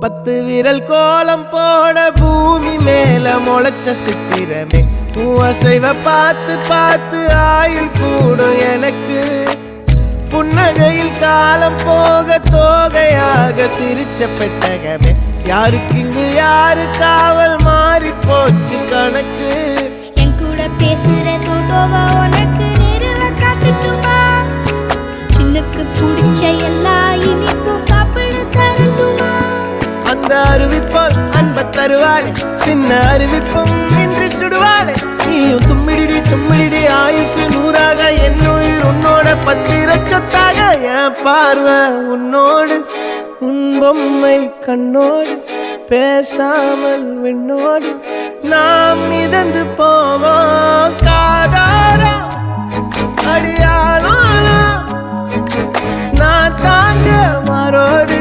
10 விரல் கோலம் போட பூமி மேல முளைச்ச சித்திரமே அசைவ பார்த்து பார்த்து ஆயுள் கூடும் எனக்கு புன்னகையில் காலம் போக தோகையாக சிரிச்ச பெட்டகமே யாருக்கு இங்கு யாரு காவல் மாறி போச்சு கணக்கு என் கூட பேசுற தோதோவா உனக்கு நேரில் காட்டுட்டுமா சின்னுக்கு பிடிச்ச எல்லா இனிப்பும் சாப்பிட தரட்டுமா அந்த அறிவிப்பால் அன்ப தருவாளே சின்ன அறிவிப்பும் இன்று சுடுவாளே நீயும் தும்மிடி தும்மிடி ஆயுசு 100ஆக என் உயிர் உன்னோட 10 சொத்தாக என் பார்வை உன்னோடு உன் பொம்மை கண்ணோடு பேசாமல் விண்ணோடு நாம் மிதந்து போவோம் காதாரா அடியாளோ நான் தாங்க மாறோடு